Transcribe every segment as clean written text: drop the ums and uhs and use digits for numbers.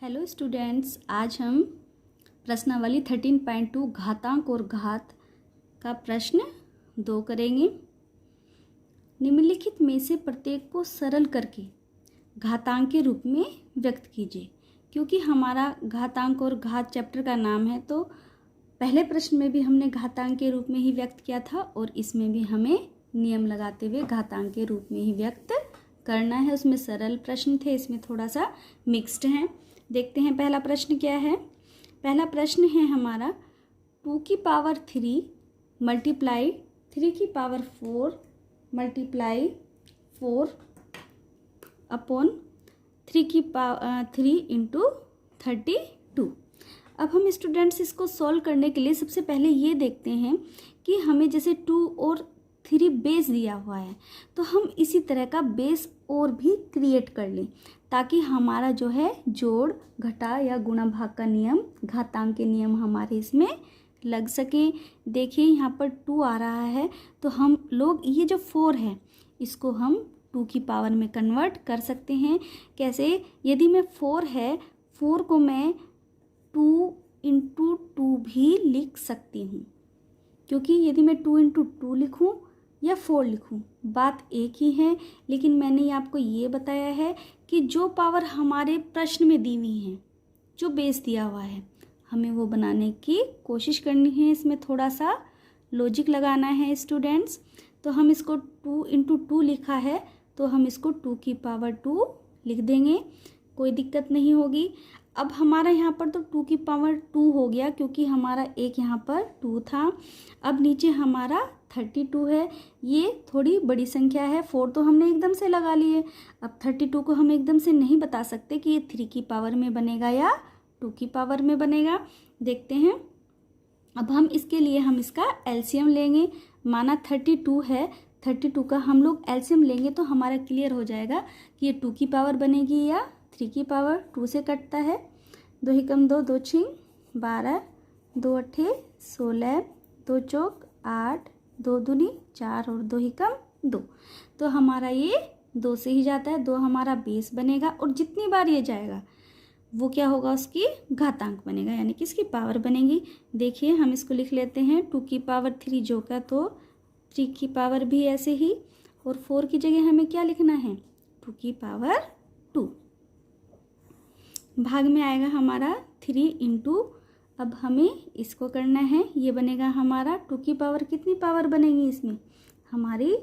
Hello students, आज हम प्रश्नावली 13.2 घातांक और घात का प्रश्न 2 करेंगे। निम्नलिखित में से प्रत्येक को सरल करके घातांक के रूप में व्यक्त कीजिए। क्योंकि हमारा घातांक और घात चैप्टर का नाम है, तो पहले प्रश्न में भी हमने घातांक के रूप में ही व्यक्त किया था और इसमें भी हमें नियम लगाते हुए घातांक के रूप में ही व्यक्त करना है। उसमें सरल प्रश्न थे, इसमें थोड़ा सा मिक्स्ड हैं। देखते हैं पहला प्रश्न क्या है। पहला प्रश्न है हमारा 2 की पावर 3 मल्टीप्लाई 3 की पावर 4 मल्टीप्लाई 4 अपॉन 3 की पावर 3 इंटू 32। अब हम स्टूडेंट्स इसको सॉल्व करने के लिए सबसे पहले ये देखते हैं कि हमें जैसे 2 और 3 बेस दिया हुआ है, तो हम इसी तरह का बेस और भी क्रिएट कर लें ताकि हमारा जो है जोड़ घटा या गुणा भाग का नियम, घातांक के नियम हमारे इसमें लग सके। देखिए यहाँ पर 2 आ रहा है, तो हम लोग ये जो 4 है इसको हम 2 की पावर में कन्वर्ट कर सकते हैं। कैसे? यदि मैं 4 है, 4 को मैं 2 इंटू 2 भी लिख सकती हूँ, क्योंकि यदि मैं 2 इंटू 2 लिखूँ या 4 लिखूँ बात एक ही है। लेकिन मैंने आपको ये बताया है कि जो पावर हमारे प्रश्न में दी हुई है, जो बेस दिया हुआ है, हमें वो बनाने की कोशिश करनी है। इसमें थोड़ा सा लॉजिक लगाना है स्टूडेंट्स। तो हम इसको 2 इंटू 2 लिखा है, तो हम इसको 2 की पावर 2 लिख देंगे, कोई दिक्कत नहीं होगी। अब हमारा यहाँ पर तो 2 की पावर 2 हो गया, क्योंकि हमारा एक यहाँ पर 2 था। अब नीचे हमारा 32 है, ये थोड़ी बड़ी संख्या है। 4 तो हमने एकदम से लगा लिए, अब 32 को हम एकदम से नहीं बता सकते कि ये 3 की पावर में बनेगा या 2 की पावर में बनेगा। देखते हैं। अब हम इसके लिए हम इसका एलसीएम लेंगे। माना 32 है, 32 का हम लोग एलसीएम लेंगे तो हमारा क्लियर हो जाएगा कि ये 2 की पावर बनेगी या 3 की पावर। 2 से कटता है, 2 ही कम 2, 2 छिंग 12, 2 अट्ठे 16, 2 चौक 8, 2 दूनी 4 और 2 ही कम 2। तो हमारा ये 2 से ही जाता है, 2 हमारा बेस बनेगा और जितनी बार ये जाएगा वो क्या होगा, उसकी घातांक बनेगा, यानी कि इसकी पावर बनेगी। देखिए हम इसको लिख लेते हैं 2 की पावर 3 जो का, तो 3 की पावर भी ऐसे ही, और 4 की जगह हमें क्या लिखना है, 2 की पावर 2। भाग में आएगा हमारा 3 इंटू, अब हमें इसको करना है, ये बनेगा हमारा 2 की पावर कितनी पावर बनेगी इसमें, हमारी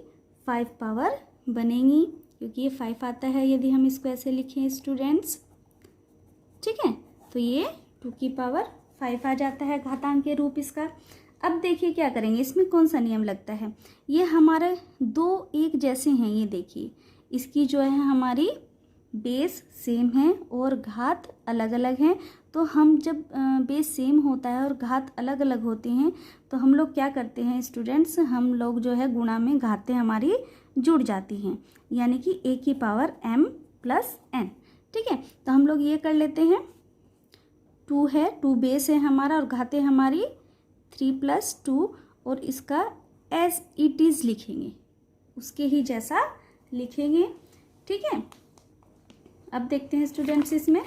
5 पावर बनेगी, क्योंकि ये 5 आता है यदि हम इसको ऐसे लिखें स्टूडेंट्स। ठीक है, तो ये 2 की पावर 5 आ जाता है घातांक के रूप इसका। अब देखिए क्या करेंगे, इसमें कौन सा नियम लगता है। ये हमारे 2 एक जैसे हैं, ये देखिए इसकी जो है हमारी बेस सेम है और घात अलग अलग हैं। तो हम जब बेस सेम होता है और घात अलग अलग होती हैं, तो हम लोग क्या करते हैं स्टूडेंट्स, हम लोग जो है गुणा में घातें हमारी जुड़ जाती हैं, यानी कि a की पावर m प्लस n। ठीक है, तो हम लोग ये कर लेते हैं, 2 है, 2 बेस है हमारा और घातें हमारी 3 प्लस 2, और इसका एज इट इज़ लिखेंगे, उसके ही जैसा लिखेंगे। ठीक है, अब देखते हैं स्टूडेंट्स इसमें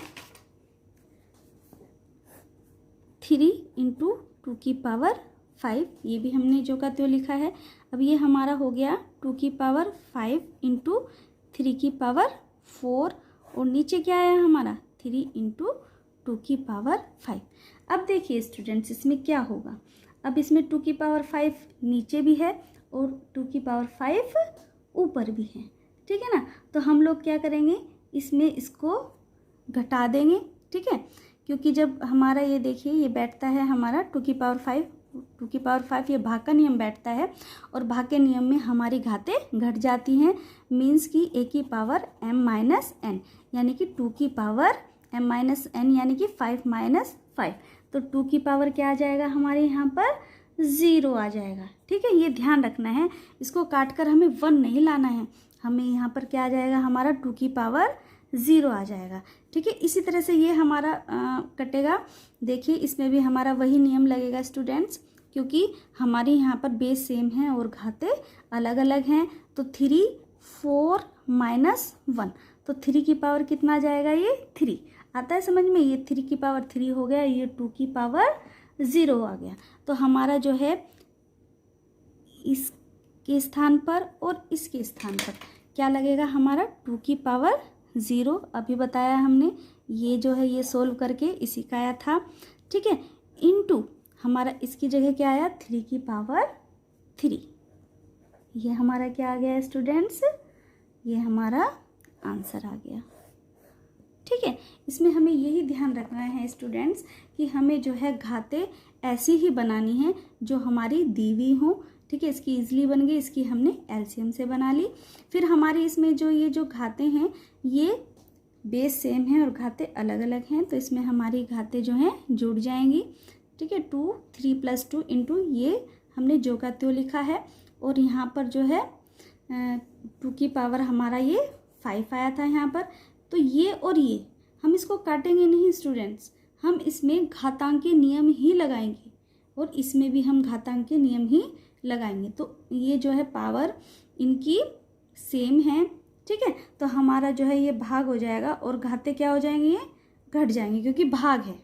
3 इंटू 2 की पावर 5, ये भी हमने जो का त्यों लिखा है। अब ये हमारा हो गया 2 की पावर 5 इंटू 3 की पावर 4, और नीचे क्या आया हमारा 3 इंटू 2 की पावर 5। अब देखिए स्टूडेंट्स इसमें क्या होगा, अब इसमें 2 की पावर 5 नीचे भी है और 2 की पावर 5 ऊपर भी है। ठीक है ना, तो हम लोग क्या करेंगे, इसमें इसको घटा देंगे। ठीक है, क्योंकि जब हमारा ये देखिए ये बैठता है हमारा 2 की पावर 5, 2 की पावर 5 ये भाग का नियम बैठता है, और भाग के नियम में हमारी घातें घट जाती हैं। मीन्स कि a की पावर m माइनस n, यानी कि 2 की पावर m माइनस n, यानी कि 5 माइनस 5। तो 2 की पावर क्या आ जाएगा हमारे यहाँ पर, 0 आ जाएगा। ठीक है, ये ध्यान रखना है, इसको काट कर हमें 1 नहीं लाना है, हमें यहाँ पर क्या आ जाएगा हमारा 2 की पावर 0 आ जाएगा। ठीक है, इसी तरह से ये हमारा कटेगा। देखिए इसमें भी हमारा वही नियम लगेगा स्टूडेंट्स, क्योंकि हमारे यहाँ पर बेस सेम है और घातें अलग अलग हैं। तो 3 4 माइनस 1, तो 3 की पावर कितना आ जाएगा, ये 3। आता है समझ में? ये 3 की पावर 3 हो गया, ये 2 की पावर 0 आ गया। तो हमारा जो है इसके स्थान पर और इसके स्थान पर क्या लगेगा हमारा 2 की पावर 0। अभी बताया हमने, ये जो है ये सोल्व करके इसी का आया था, ठीक है। इनटू हमारा इसकी जगह क्या आया 3 की पावर 3। ये हमारा क्या आ गया स्टूडेंट्स? ये हमारा आंसर आ गया, ठीक है। इसमें हमें यही ध्यान रखना है स्टूडेंट्स कि हमें जो है घातें ऐसी ही बनानी है जो हमारी दी हुई हो, ठीक है। इसकी इजली बन गई, इसकी हमने एलसीएम से बना ली। फिर हमारे इसमें जो ये जो घातें हैं ये बेस सेम है और घातें अलग अलग हैं, तो इसमें हमारी घातें जो हैं जुड़ जाएंगी, ठीक है। 2 3 + 2 इंटू ये हमने जो का त्यों लिखा है, और यहाँ पर जो है 2 की पावर हमारा ये 5 आया था यहाँ पर। तो ये और ये हम इसको काटेंगे नहीं स्टूडेंट्स, हम इसमें घातांकीय नियम ही लगाएंगे और इसमें भी हम घातांकीय नियम ही लगाएंगे। तो ये जो है पावर इनकी सेम है, ठीक है। तो हमारा जो है ये भाग हो जाएगा और घातें क्या हो जाएंगी? ये घट जाएंगी क्योंकि भाग है,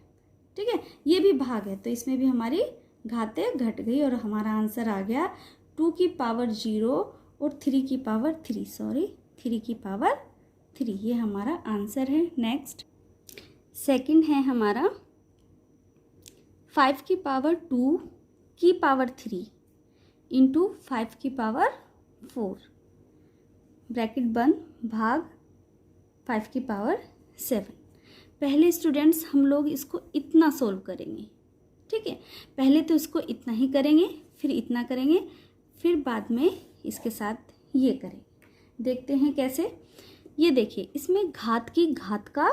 ठीक है। ये भी भाग है तो इसमें भी हमारी घातें घट गई और हमारा आंसर आ गया 2 की पावर 0 और 3 की पावर 3, 3 की पावर 3। ये हमारा आंसर है। नेक्स्ट सेकंड है हमारा 5 की पावर 2 की पावर 3 इंटू 5 की पावर 4 ब्रैकेट बंद भाग 5 की पावर 7। पहले स्टूडेंट्स हम लोग इसको इतना सोल्व करेंगे, ठीक है। पहले तो इसको इतना ही करेंगे, फिर इतना करेंगे, फिर बाद में इसके साथ ये करेंगे। देखते हैं कैसे। ये देखिए इसमें घात की घात का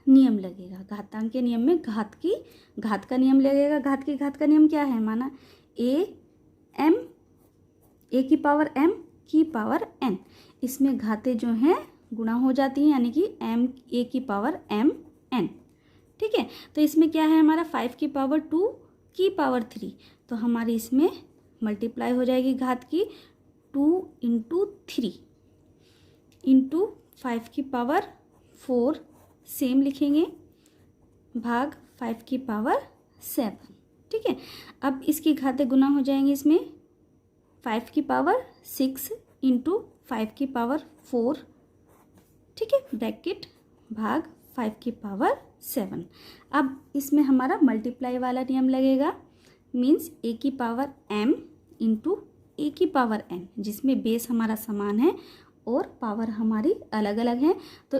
नियम लगेगा, घातांक के नियम में घात की घात का नियम लगेगा। घात की घात का नियम क्या है? माना ए की पावर m की पावर n, इसमें घातें जो हैं गुणा हो जाती हैं, यानी कि a की पावर m n, ठीक है। तो इसमें क्या है हमारा 5 की पावर 2 की पावर 3, तो हमारी इसमें मल्टीप्लाई हो जाएगी घात की 2 इंटू 3 इंटू 5 की पावर 4 सेम लिखेंगे भाग 5 की पावर 7, ठीक है। अब इसकी घातें गुना हो जाएंगी, इसमें 5 की पावर 6 इंटू 5 की पावर 4, ठीक है, ब्रैकेट भाग 5 की पावर 7। अब इसमें हमारा मल्टीप्लाई वाला नियम लगेगा, मीन्स a की पावर m इंटू a की पावर n, जिसमें बेस हमारा समान है और पावर हमारी अलग अलग है। तो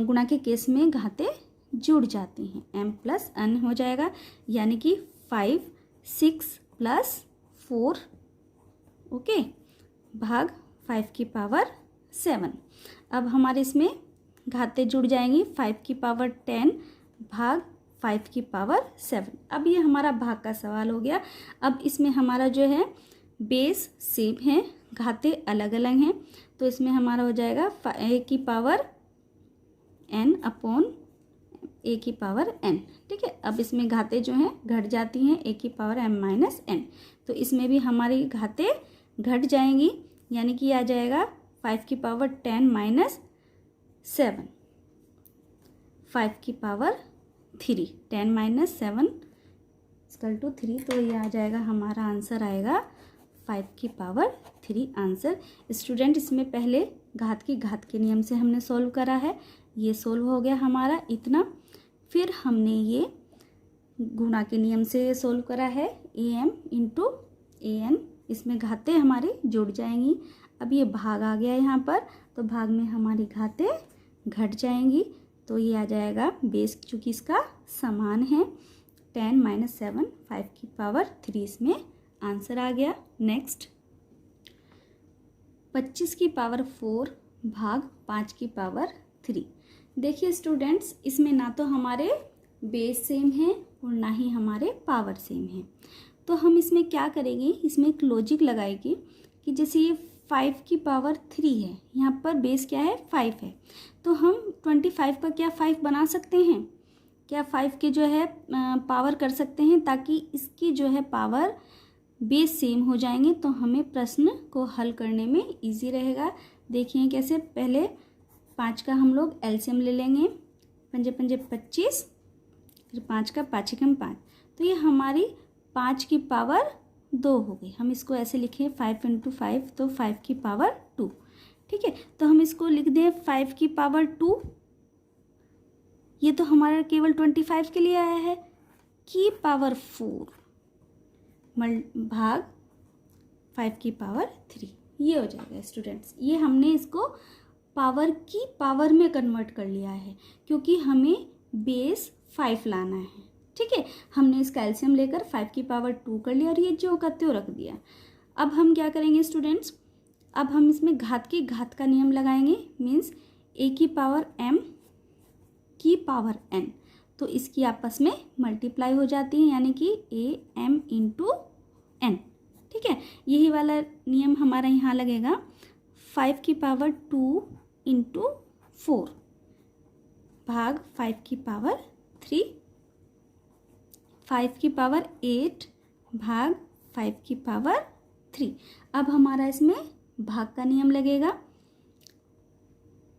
गुणा के केस में घातें जुड़ जाती हैं, m + n हो जाएगा, यानी कि 5 6 + 4 ओके भाग 5 की पावर 7। अब हमारे इसमें घातें जुड़ जाएंगी 5 की पावर 10 भाग 5 की पावर 7। अब ये हमारा भाग का सवाल हो गया। अब इसमें हमारा जो है बेस सेम है, घातें अलग अलग हैं, तो इसमें हमारा हो जाएगा a की पावर n अपॉन a की पावर n, ठीक है। अब इसमें घातें जो हैं घट जाती हैं a की पावर m - n, तो इसमें भी हमारी घातें घट जाएंगी, यानी कि आ जाएगा 5 की पावर 10 - 7 5 की पावर 3, 10 - 7 = 3, तो ये आ जाएगा हमारा आंसर आएगा 5 की पावर 3 आंसर। स्टूडेंट इसमें पहले घात की घात के नियम से हमने सोल्व करा है, ये सोल्व हो गया हमारा इतना। फिर हमने ये गुणा के नियम से सोल्व करा है am इंटू an, इसमें घातें हमारी जुड़ जाएंगी। अब ये भाग आ गया यहाँ पर, तो भाग में हमारी घातें घट जाएंगी, तो ये आ जाएगा बेस चूँकि इसका समान है 10 - 7 5 की पावर 3, इसमें आंसर आ गया। नेक्स्ट 25 की पावर 4 भाग 5 की पावर 3। देखिए स्टूडेंट्स इसमें ना तो हमारे बेस सेम है और ना ही हमारे पावर सेम है, तो हम इसमें क्या करेंगे, इसमें एक लॉजिक लगाएंगे कि जैसे ये 5 की पावर 3 है, यहाँ पर बेस क्या है 5 है, तो हम 25 का क्या 5 बना सकते हैं, क्या 5 के जो है पावर कर सकते हैं, ताकि इसकी जो है पावर बेस सेम हो जाएंगे, तो हमें प्रश्न को हल करने में इजी रहेगा। देखिए कैसे, पहले 5 का हम लोग एलसीएम ले लेंगे, पंजे पंजे 25, फिर 5 का 5 एकम 5, तो ये हमारी 5 की पावर 2 हो गई। हम इसको ऐसे लिखें 5 × 5, तो 5 की पावर 2। ठीक है, तो हम इसको लिख दें 5 की पावर 2। ये तो हमारा केवल 25 के लिए आया है, की पावर 4 भाग 5 की पावर 3, ये हो जाएगा स्टूडेंट्स। ये हमने इसको पावर की पावर में कन्वर्ट कर लिया है, क्योंकि हमें बेस 5 लाना है। ठीक है, हमने इसका एलसीएम लेकर 5 की पावर 2 कर लिया और ये जो का त्यों रख दिया। अब हम क्या करेंगे स्टूडेंट्स, अब हम इसमें घात की घात का नियम लगाएंगे, मीन्स ए की पावर m की पावर n, तो इसकी आपस में मल्टीप्लाई हो जाती है, यानी कि am × n। ठीक है, यही वाला नियम हमारा यहाँ लगेगा 5 की पावर 2 × 4 भाग 5 की पावर 3, 5 की पावर 8 भाग 5 की पावर 3। अब हमारा इसमें भाग का नियम लगेगा,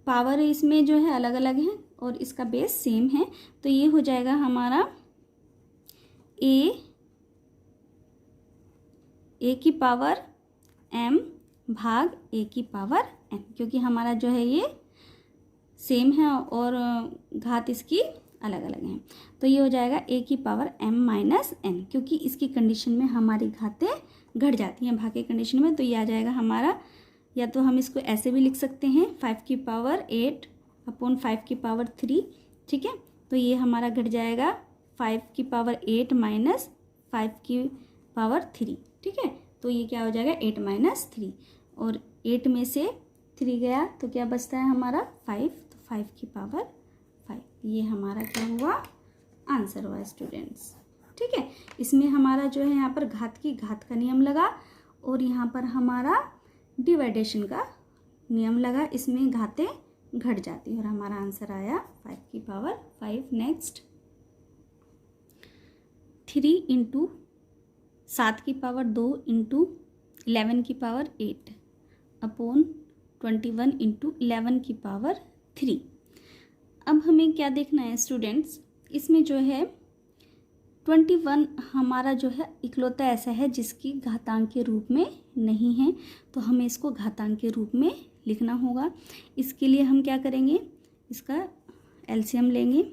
पावर इसमें जो है अलग अलग है और इसका बेस सेम है, तो ये हो जाएगा हमारा a की पावर m भाग a की पावर n, क्योंकि हमारा जो है ये सेम है और घात इसकी अलग अलग हैं, तो ये हो जाएगा a की पावर m - n, क्योंकि इसकी कंडीशन में हमारी घातें घट जाती हैं भाग की कंडीशन में, तो ये आ जाएगा हमारा, या तो हम इसको ऐसे भी लिख सकते हैं 5 की पावर 8 अपॉन 5 की पावर 3। ठीक है, तो ये हमारा घट जाएगा 5 की पावर 8 माइनस 5 की पावर 3। ठीक है, तो ये क्या हो जाएगा 8 - 3, और 8 में से 3 गया तो क्या बचता है हमारा 5, तो 5 की पावर 5, ये हमारा क्या हुआ, आंसर हुआ स्टूडेंट्स। ठीक है, इसमें हमारा जो है यहाँ पर घात की घात का नियम लगा और यहाँ पर हमारा डिवाइडेशन का नियम लगा, इसमें घातें घट जाती और हमारा आंसर आया 5 की पावर 5। नेक्स्ट 3 × 7 की पावर 2 × 11 की पावर 8 अपॉन 21 × 11 की पावर 3। अब हमें क्या देखना है स्टूडेंट्स, इसमें जो है 21 हमारा जो है इकलौता ऐसा है जिसकी घातांक के रूप में नहीं है, तो हमें इसको घातांक के रूप में लिखना होगा। इसके लिए हम क्या करेंगे, इसका एलसीएम लेंगे,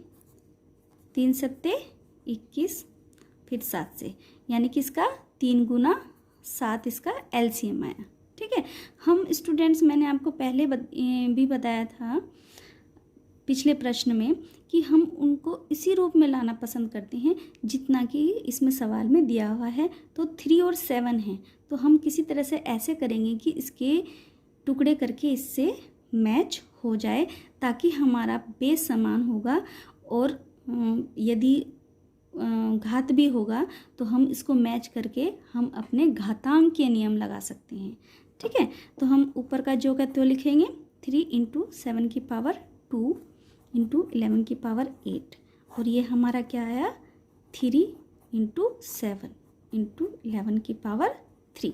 3 × 7 = 21, फिर 7 से, यानी कि इसका 3 × 7 इसका एलसीएम आया। ठीक है, हम स्टूडेंट्स मैंने आपको पहले भी बताया था पिछले प्रश्न में कि हम उनको इसी रूप में लाना पसंद करते हैं जितना कि इसमें सवाल में दिया हुआ है। तो 3 और 7 है, तो हम किसी तरह से ऐसे करेंगे कि इसके टुकड़े करके इससे मैच हो जाए, ताकि हमारा बेस समान होगा, और यदि घात भी होगा तो हम इसको मैच करके हम अपने घातांक के नियम लगा सकते हैं। ठीक है, तो हम ऊपर का जो का त्यों लिखेंगे 3 × 7 की पावर 2 × 11 की पावर 8, और ये हमारा क्या आया 3 × 7 × 11 की पावर 3।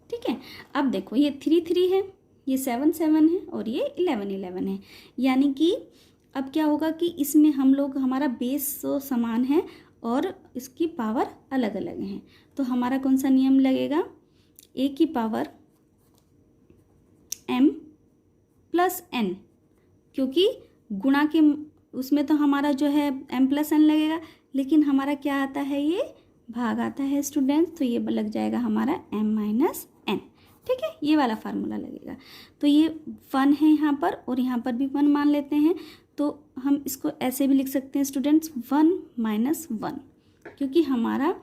ठीक है, अब देखो ये 3 3 है, ये 7 7 है और ये 11 11 है, यानी कि अब क्या होगा कि इसमें हम लोग हमारा बेस तो समान है और इसकी पावर अलग अलग हैं, तो हमारा कौन सा नियम लगेगा, a की पावर m + n, क्योंकि गुणा के उसमें तो हमारा जो है m + n लगेगा, लेकिन हमारा क्या आता है, ये भाग आता है स्टूडेंट्स, तो ये लग जाएगा हमारा m - n। ठीक है, ये वाला फार्मूला लगेगा, तो ये 1 है यहाँ पर और यहाँ पर भी 1 मान लेते हैं, तो हम इसको ऐसे भी लिख सकते हैं स्टूडेंट्स 1 - 1, क्योंकि हमारा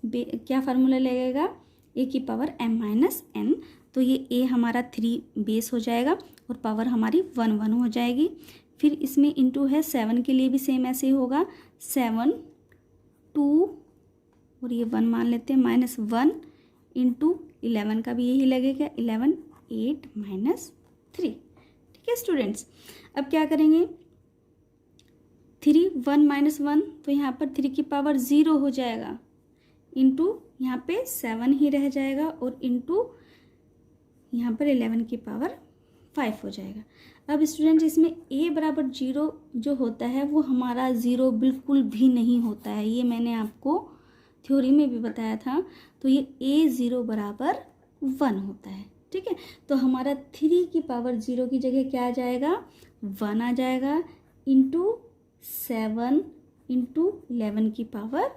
क्या फार्मूला लगेगा a की पावर m - n, तो ये a हमारा 3 बेस हो जाएगा और पावर हमारी 1 1 हो जाएगी। फिर इसमें इंटू है 7 के लिए भी सेम ऐसे ही होगा, 7 2 और ये 1 मान लेते हैं -1 × 11 का भी यही लगेगा 11 8 - 3। ठीक है स्टूडेंट्स, अब क्या करेंगे 3 1 - 1, तो यहाँ पर 3 की पावर 0 हो जाएगा, इंटू यहाँ पे 7 ही रह जाएगा और इंटू यहाँ पर 11 की पावर 5 हो जाएगा। अब स्टूडेंट इसमें a बराबर 0 जो होता है वो हमारा 0 बिल्कुल भी नहीं होता है, ये मैंने आपको थ्योरी में भी बताया था। तो ये a0 बराबर 1 होता है, ठीक है। तो हमारा 3 की पावर 0 की जगह क्या आ जाएगा, 1 आ जाएगा, इंटू 7 इंटू 11 की पावर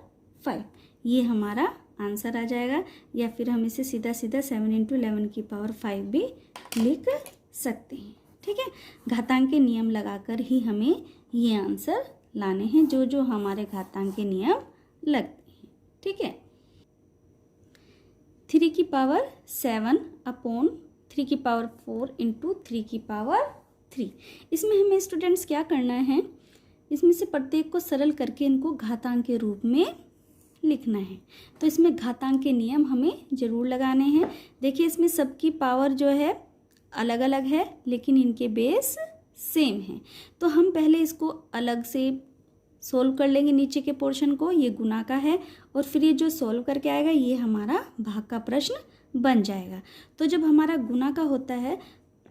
5, ये हमारा आंसर आ जाएगा। या फिर हम इसे सीधा सीधा 7 इंटू 11 की पावर 5 भी लिख सकते हैं, ठीक है। घातांक के नियम लगाकर ही हमें ये आंसर लाने हैं, जो जो हमारे घातांक के नियम लगते हैं, ठीक है। 3 की पावर 7 अपॉन 3 की पावर 4 इंटू 3 की पावर 3, इसमें हमें स्टूडेंट्स क्या करना है, इसमें से प्रत्येक को सरल करके इनको घातांक के रूप में लिखना है। तो इसमें घातांक के नियम हमें ज़रूर लगाने हैं। देखिए इसमें सबकी पावर जो है अलग अलग है, लेकिन इनके बेस सेम हैं। तो हम पहले इसको अलग से सोल्व कर लेंगे, नीचे के पोर्शन को, ये गुणा का है, और फिर ये जो सोल्व करके आएगा ये हमारा भाग का प्रश्न बन जाएगा। तो जब हमारा गुणा का होता है,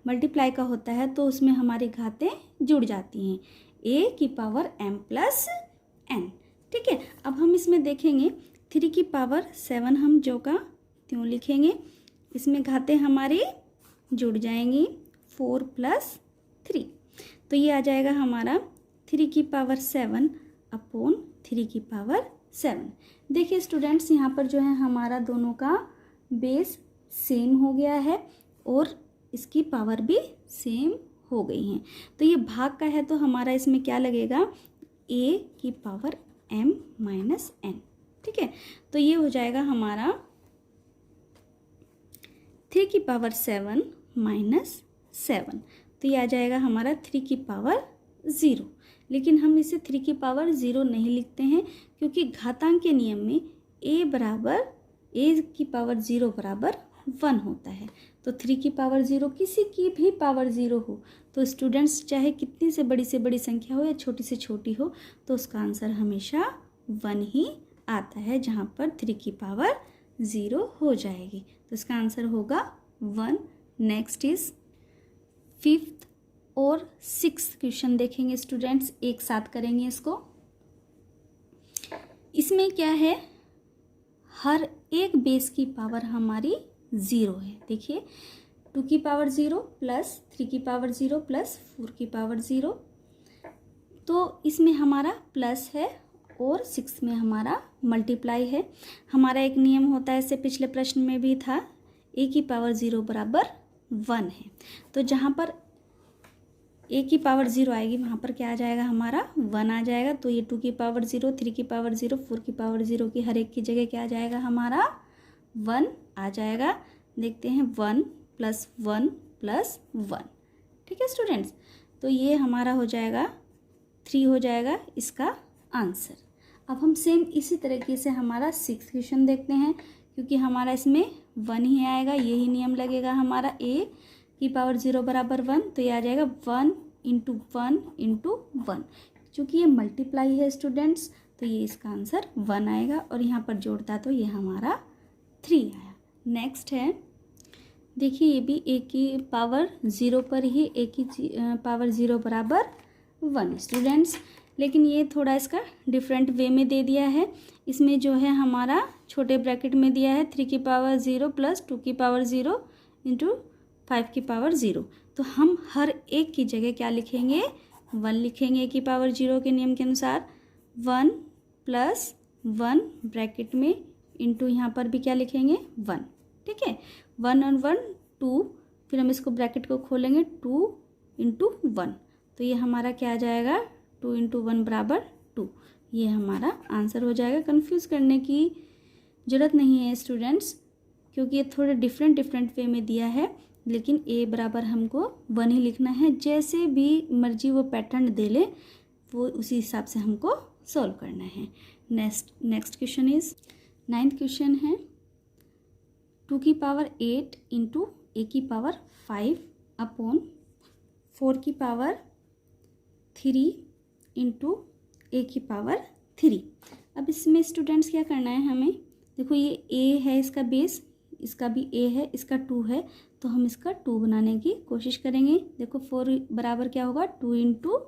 मल्टीप्लाई का होता है, तो उसमें हमारी घातें जुड़ जाती हैं, a की पावर m प्लस n, ठीक है। अब हम इसमें देखेंगे 3 की पावर 7 हम जो का त्यों लिखेंगे, इसमें घातें हमारी जुड़ जाएंगी 4 प्लस 3, तो ये आ जाएगा हमारा 3 की पावर 7 अपॉन 3 की पावर 7। देखिए स्टूडेंट्स यहाँ पर जो है हमारा दोनों का बेस सेम हो गया है और इसकी पावर भी सेम हो गई हैं। तो ये भाग का है, तो हमारा इसमें क्या लगेगा, a की पावर m माइनस n, ठीक है। तो ये हो जाएगा हमारा 3 की पावर 7 माइनस 7, तो ये आ जाएगा हमारा 3 की पावर 0। लेकिन हम इसे 3 की पावर 0 नहीं लिखते हैं, क्योंकि घातांक के नियम में a की पावर 0 बराबर 1 होता है। तो 3 की पावर 0 किसी की भी पावर 0 हो, तो स्टूडेंट्स चाहे कितनी से बड़ी संख्या हो या छोटी से छोटी हो, तो उसका आंसर हमेशा 1 ही आता है, जहाँ पर 3 की पावर 0 हो जाएगी। तो इसका आंसर होगा 1। नेक्स्ट इज 5th और 6th क्वेश्चन देखेंगे स्टूडेंट्स, एक साथ करेंगे इसको। इसमें क्या है, हर एक बेस की पावर हमारी 0 है। देखिए 2 की पावर 0 प्लस 3 की पावर 0 प्लस 4 की पावर 0, तो इसमें हमारा प्लस है और 6 में हमारा मल्टीप्लाई है। हमारा एक नियम होता है, इससे पिछले प्रश्न में भी था, a की पावर 0 बराबर 1 है। तो जहाँ पर a की पावर 0 आएगी वहाँ पर क्या आ जाएगा, हमारा 1 आ जाएगा। तो ये 2 की पावर 0, 3 की पावर 0, 4 की पावर 0 की हर एक की जगह क्या आ जाएगा, हमारा 1 आ जाएगा। देखते हैं 1 प्लस 1 प्लस 1, ठीक है स्टूडेंट्स। तो ये हमारा हो जाएगा 3 हो जाएगा इसका आंसर। अब हम सेम इसी तरीके से हमारा 6th क्वेश्चन देखते हैं, क्योंकि हमारा इसमें 1 ही आएगा, यही नियम लगेगा हमारा, a की पावर 0 बराबर 1, तो ये आ जाएगा 1 इंटू 1 इंटू 1। चूँकि ये मल्टीप्लाई है स्टूडेंट्स, तो ये इसका आंसर 1 आएगा, और यहाँ पर जोड़ता तो ये हमारा 3 आया। नेक्स्ट है, देखिए ये भी a की पावर 0 पर ही a की पावर 0 बराबर 1 स्टूडेंट्स, लेकिन ये थोड़ा इसका डिफरेंट वे में दे दिया है। इसमें जो है हमारा छोटे ब्रैकेट में दिया है 3 की पावर 0 प्लस 2 की पावर 0 इंटू 5 की पावर 0। तो हम हर एक की जगह क्या लिखेंगे, 1 लिखेंगे। a की पावर 0 के नियम के अनुसार 1 प्लस 1 ब्रैकेट में इंटू यहाँ पर भी क्या लिखेंगे 1, ठीक है। 1 और 1 2, फिर हम इसको ब्रैकेट को खोलेंगे 2 इंटू 1, तो ये हमारा क्या आ जाएगा, 2 इंटू 1 बराबर 2, ये हमारा आंसर हो जाएगा। कंफ्यूज करने की ज़रूरत नहीं है स्टूडेंट्स, क्योंकि ये थोड़े डिफरेंट वे में दिया है, लेकिन a बराबर हमको 1 ही लिखना है। जैसे भी मर्जी वो पैटर्न दे ले, वो उसी हिसाब से हमको सॉल्व करना है। Next question is 9th question है, 2 की पावर 8 इंटू a की पावर 5 अपॉन 4 की पावर 3 इंटू a की पावर 3। अब इसमें स्टूडेंट्स क्या करना है हमें, देखो ये a है इसका बेस, इसका भी a है, इसका 2 है, तो हम इसका 2 बनाने की कोशिश करेंगे। देखो 4 बराबर क्या होगा, 2 इंटू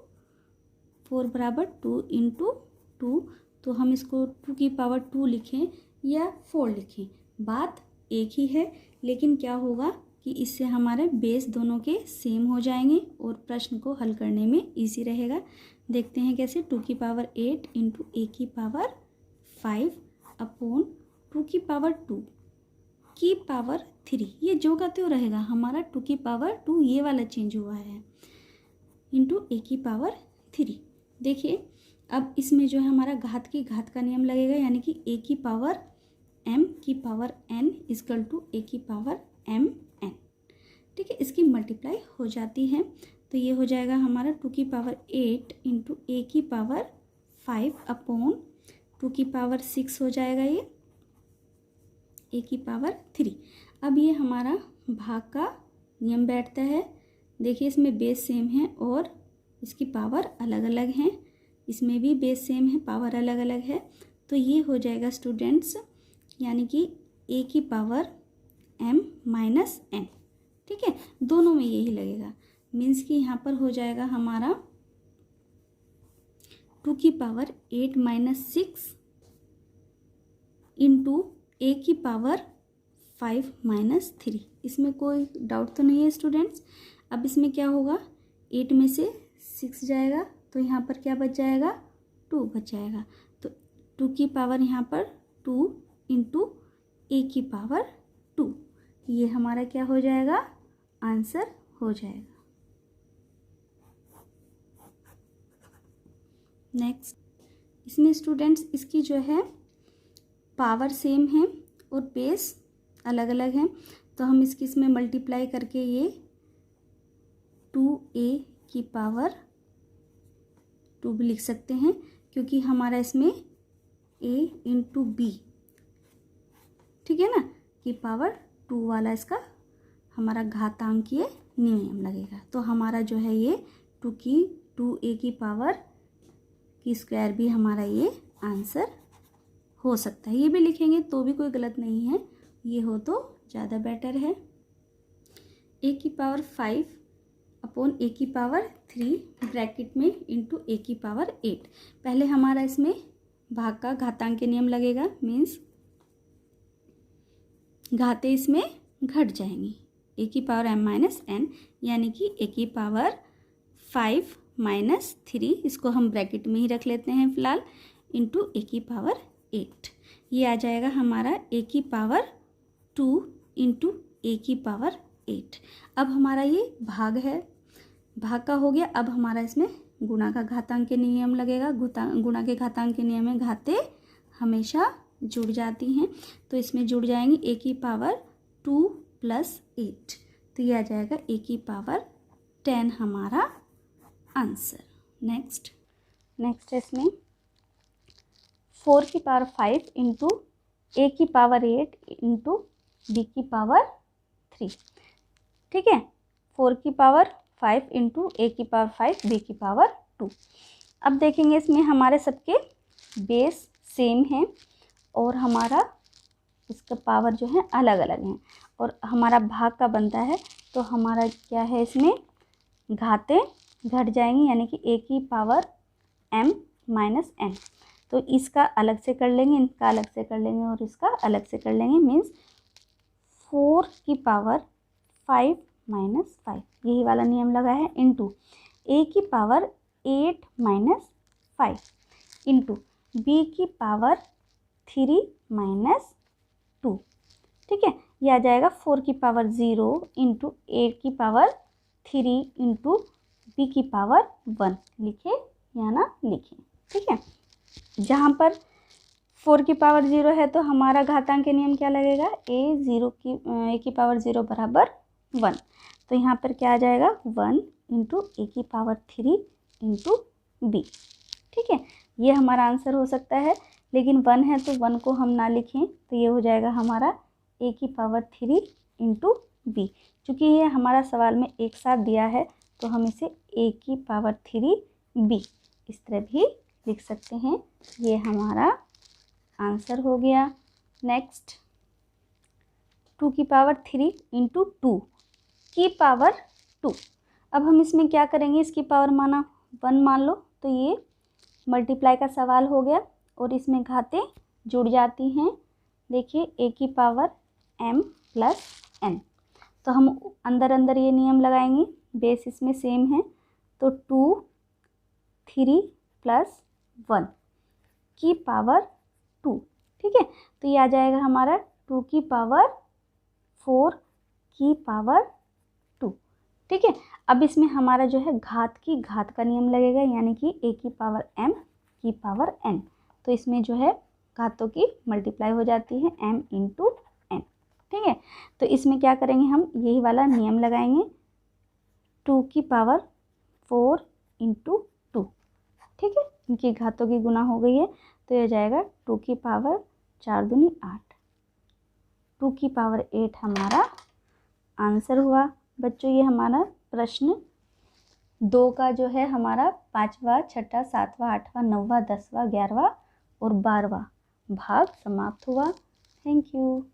4 बराबर 2 इंटू 2, तो हम इसको 2 की पावर 2 लिखें या 4 लिखें, बात एक ही है, लेकिन क्या होगा कि इससे हमारे बेस दोनों के सेम हो जाएंगे और प्रश्न को हल करने में इजी रहेगा। देखते हैं कैसे। 2 की पावर 8 इंटू a की पावर 5 अपॉन 2 की पावर 2 की पावर 3, ये जो का त्यों रहेगा, हमारा 2 की पावर 2 ये वाला चेंज हुआ है, इंटू a की पावर 3। देखिए अब इसमें जो है हमारा घात की घात का नियम लगेगा, यानी कि a की पावर m की power n equal to a की पावर m n। ठीक है, इसकी मल्टीप्लाई हो जाती है, तो ये हो जाएगा हमारा 2 की पावर 8 इंटू a की पावर 5 अपॉन 2 की पावर 6 हो जाएगा ये a की पावर 3। अब ये हमारा भाग का नियम बैठता है। देखिए इसमें बेस सेम है और इसकी पावर अलग अलग हैं, इसमें भी बेस सेम है, पावर अलग अलग है, तो ये हो जाएगा स्टूडेंट्स, यानी कि a की पावर m माइनस n। ठीक है, दोनों में यही लगेगा, मीन्स कि यहाँ पर हो जाएगा हमारा 2 की पावर 8 माइनस 6 इंटू a की पावर 5 माइनस 3। इसमें कोई डाउट तो नहीं है स्टूडेंट्स। अब इसमें क्या होगा, 8 में से 6 जाएगा तो यहाँ पर क्या बच जाएगा, 2 बच जाएगा, तो 2 की पावर यहाँ पर 2 इंटू a की पावर 2, ये हमारा क्या हो जाएगा, आंसर हो जाएगा। नेक्स्ट, इसमें स्टूडेंट्स इसकी जो है पावर सेम है और बेस अलग अलग है, तो हम इसमें मल्टीप्लाई करके ये 2a की पावर 2 भी लिख सकते हैं, क्योंकि हमारा इसमें a इंटू बी, ठीक है ना, की पावर 2 वाला इसका हमारा घातांकीय नियम लगेगा। तो हमारा जो है ये 2a की पावर की स्क्वायर भी हमारा ये आंसर हो सकता है। ये भी लिखेंगे तो भी कोई गलत नहीं है, ये हो तो ज़्यादा बेटर है। a की पावर 5 अपॉन a की पावर 3 ब्रैकेट में इंटू a की पावर 8। पहले हमारा इसमें भाग का घातांक नियम लगेगा, मीन्स घाते इसमें घट जाएंगी, a की पावर m माइनस n, यानी कि a की पावर 5 माइनस 3, इसको हम ब्रैकेट में ही रख लेते हैं फिलहाल, इंटू a की पावर 8। ये आ जाएगा हमारा a की पावर 2 इंटू a की पावर 8। अब हमारा ये भाग है, भाग का हो गया। अब हमारा इसमें गुणा का घातांक के नियम लगेगा। गुणा के घातांक के नियम में घाते हमेशा जुड़ जाती हैं, तो इसमें जुड़ जाएंगी a की पावर 2 प्लस 8, तो ये आ जाएगा a की पावर 10 हमारा आंसर। नेक्स्ट इसमें 4 की पावर 5 इंटू a की पावर 8 इंटू b की पावर 3। ठीक है, 4 की पावर 5 इंटू a की पावर 5 b की पावर 2। अब देखेंगे इसमें हमारे सबके बेस सेम हैं और हमारा इसका पावर जो है अलग अलग हैं, और हमारा भाग का बनता है, तो हमारा क्या है, इसमें घाते घट जाएंगी, यानी कि a की पावर m माइनस n। तो इसका अलग से कर लेंगे, इनका अलग से कर लेंगे और इसका अलग से कर लेंगे, मीन्स 4 की पावर 5 माइनस 5, यही वाला नियम लगा है, इंटू a की पावर 8 माइनस 5 इंटू b की पावर 3 माइनस 2। ठीक है, यह आ जाएगा 4 की पावर 0 इंटू 8 की पावर 3 इंटू b की पावर 1। लिखे या ना लिखें, ठीक है। जहाँ पर 4 की पावर 0 है तो हमारा घातांक नियम क्या लगेगा, a की पावर 0 बराबर 1, तो यहाँ पर क्या आ जाएगा 1 इंटू a की पावर 3 इंटू b। ठीक है, ये हमारा आंसर हो सकता है, लेकिन 1 है तो 1 को हम ना लिखें, तो ये हो जाएगा हमारा a की पावर 3 इंटू b। चूँकि ये हमारा सवाल में एक साथ दिया है तो हम इसे a की पावर 3 b इस तरह भी लिख सकते हैं। ये हमारा आंसर हो गया। नेक्स्ट 2 की पावर 3 इंटू 2 की पावर 2। अब हम इसमें क्या करेंगे, इसकी पावर माना 1 मान लो, तो ये मल्टीप्लाई का सवाल हो गया और इसमें घातें जुड़ जाती हैं। देखिए a की पावर m प्लस n, तो हम अंदर अंदर ये नियम लगाएंगे, बेस इसमें सेम है, तो 2 3 प्लस 1 की पावर 2। ठीक है, तो ये आ जाएगा हमारा 2 की पावर 4 की पावर 2। ठीक है, अब इसमें हमारा जो है घात की घात का नियम लगेगा, यानी कि a की पावर m की पावर n, तो इसमें जो है घातों की मल्टीप्लाई हो जाती है m इंटू n। ठीक है, तो इसमें क्या करेंगे, हम यही वाला नियम लगाएंगे, 2 की पावर 4 इंटू 2। ठीक है, इनकी घातों की गुना हो गई है, तो यह जाएगा 2 की पावर 4 दूनी 8, 2 की पावर 8 हमारा आंसर हुआ। बच्चों ये हमारा प्रश्न 2 का जो है हमारा 5वां, 6वां, 7वां, 8वां, 9वां, 10वां, 11वां और 12वां भाग समाप्त हुआ। Thank you.